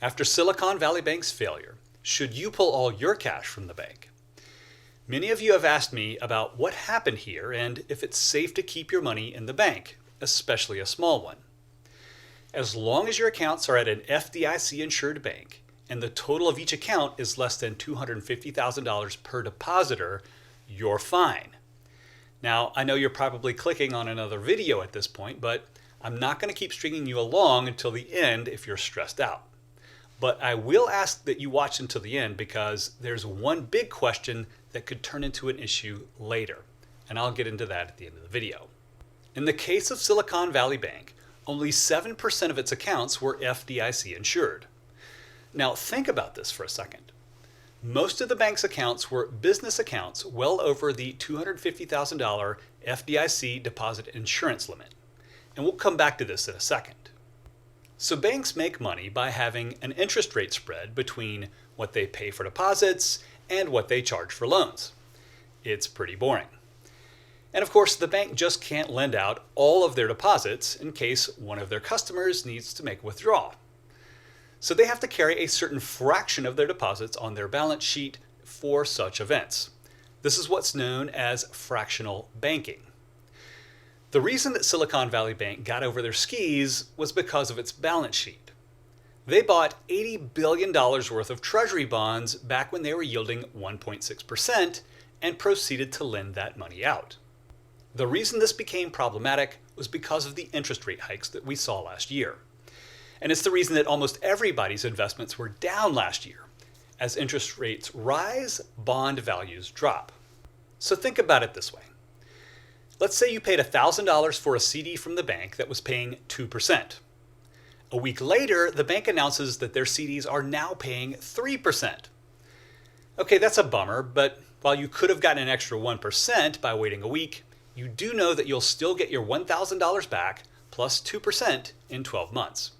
After Silicon Valley Bank's failure, should you pull all your cash from the bank? Many of you have asked me about what happened here and if it's safe to keep your money in the bank, especially a small one. As long as your accounts are at an FDIC-insured bank and the total of each account is less than $250,000 per depositor, you're fine. Now, I know you're probably clicking on another video at this point, but I'm not going to keep stringing you along until the end if you're stressed out. But I will ask that you watch until the end because there's one big question that could turn into an issue later, and I'll get into that at the end of the video. In the case of Silicon Valley Bank, only 7% of its accounts were FDIC insured. Now think about this for a second. Most of the bank's accounts were business accounts well over the $250,000 FDIC deposit insurance limit. And we'll come back to this in a second. So banks make money by having an interest rate spread between what they pay for deposits and what they charge for loans. It's pretty boring. And of course, the bank just can't lend out all of their deposits in case one of their customers needs to make a withdrawal. So they have to carry a certain fraction of their deposits on their balance sheet for such events. This is what's known as fractional banking. The reason that Silicon Valley Bank got over their skis was because of its balance sheet. They bought $80 billion worth of treasury bonds back when they were yielding 1.6% and proceeded to lend that money out. The reason this became problematic was because of the interest rate hikes that we saw last year. And it's the reason that almost everybody's investments were down last year. As interest rates rise, bond values drop. So think about it this way. Let's say you paid $1,000 for a CD from the bank that was paying 2%. A week later, the bank announces that their CDs are now paying 3%. Okay, that's a bummer, but while you could have gotten an extra 1% by waiting a week, you do know that you'll still get your $1,000 back plus 2% in 12 months.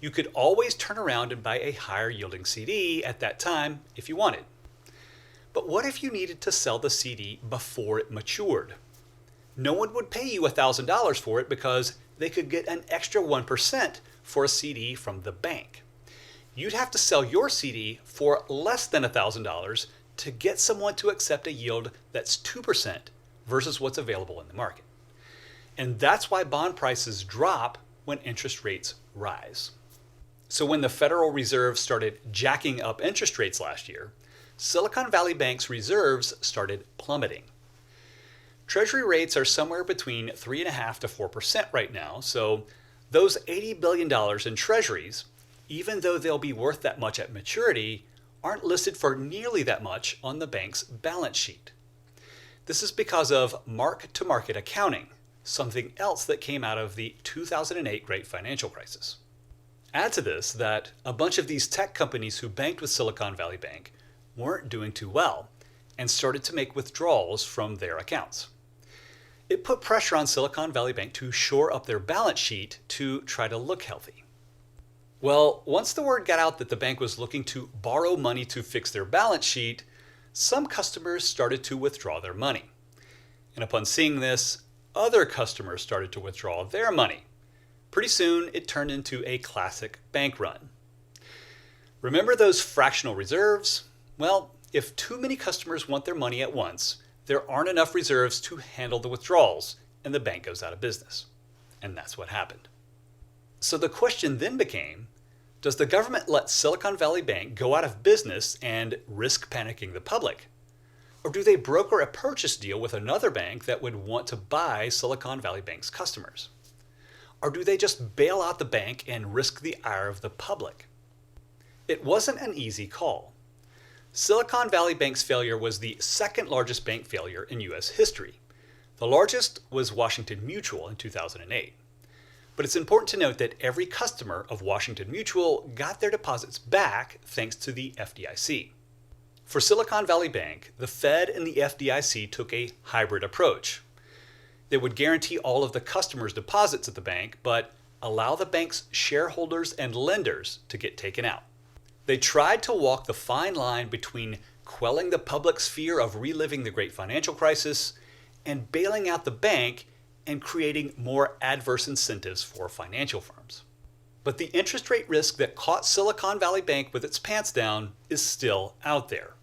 You could always turn around and buy a higher yielding CD at that time if you wanted. But what if you needed to sell the CD before it matured? No one would pay you $1,000 for it because they could get an extra 1% for a CD from the bank. You'd have to sell your CD for less than $1,000 to get someone to accept a yield that's 2% versus what's available in the market. And that's why bond prices drop when interest rates rise. So when the Federal Reserve started jacking up interest rates last year, Silicon Valley Bank's reserves started plummeting. Treasury rates are somewhere between 3.5% to 4% right now, so those $80 billion in treasuries, even though they'll be worth that much at maturity, aren't listed for nearly that much on the bank's balance sheet. This is because of mark-to-market accounting, something else that came out of the 2008 Great Financial Crisis. Add to this that a bunch of these tech companies who banked with Silicon Valley Bank weren't doing too well and started to make withdrawals from their accounts. It put pressure on Silicon Valley Bank to shore up their balance sheet to try to look healthy. Well, once the word got out that the bank was looking to borrow money to fix their balance sheet, some customers started to withdraw their money. And upon seeing this, other customers started to withdraw their money. Pretty soon, it turned into a classic bank run. Remember those fractional reserves? Well, if too many customers want their money at once, there aren't enough reserves to handle the withdrawals, and the bank goes out of business. And that's what happened. So the question then became, does the government let Silicon Valley Bank go out of business and risk panicking the public? Or do they broker a purchase deal with another bank that would want to buy Silicon Valley Bank's customers? Or do they just bail out the bank and risk the ire of the public? It wasn't an easy call. Silicon Valley Bank's failure was the second largest bank failure in U.S. history. The largest was Washington Mutual in 2008. But it's important to note that every customer of Washington Mutual got their deposits back thanks to the FDIC. For Silicon Valley Bank, the Fed and the FDIC took a hybrid approach. They would guarantee all of the customers' deposits at the bank, but allow the bank's shareholders and lenders to get taken out. They tried to walk the fine line between quelling the public's fear of reliving the Great Financial Crisis and bailing out the bank and creating more adverse incentives for financial firms. But the interest rate risk that caught Silicon Valley Bank with its pants down is still out there.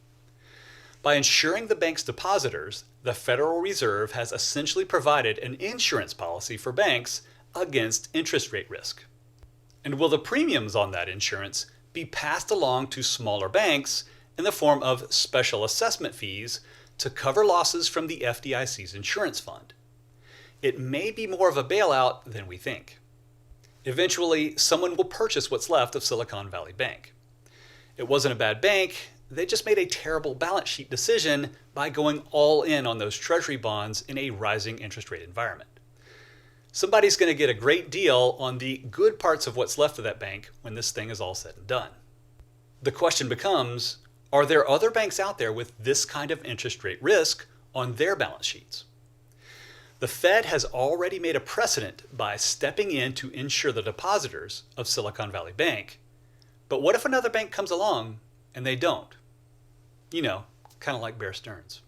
By insuring the bank's depositors, the Federal Reserve has essentially provided an insurance policy for banks against interest rate risk. And will the premiums on that insurance be passed along to smaller banks in the form of special assessment fees to cover losses from the FDIC's insurance fund? It may be more of a bailout than we think. Eventually, someone will purchase what's left of Silicon Valley Bank. It wasn't a bad bank, they just made a terrible balance sheet decision by going all in on those treasury bonds in a rising interest rate environment. Somebody's going to get a great deal on the good parts of what's left of that bank when this thing is all said and done. The question becomes, are there other banks out there with this kind of interest rate risk on their balance sheets? The Fed has already made a precedent by stepping in to insure the depositors of Silicon Valley Bank. But what if another bank comes along and they don't? You know, kind of like Bear Stearns.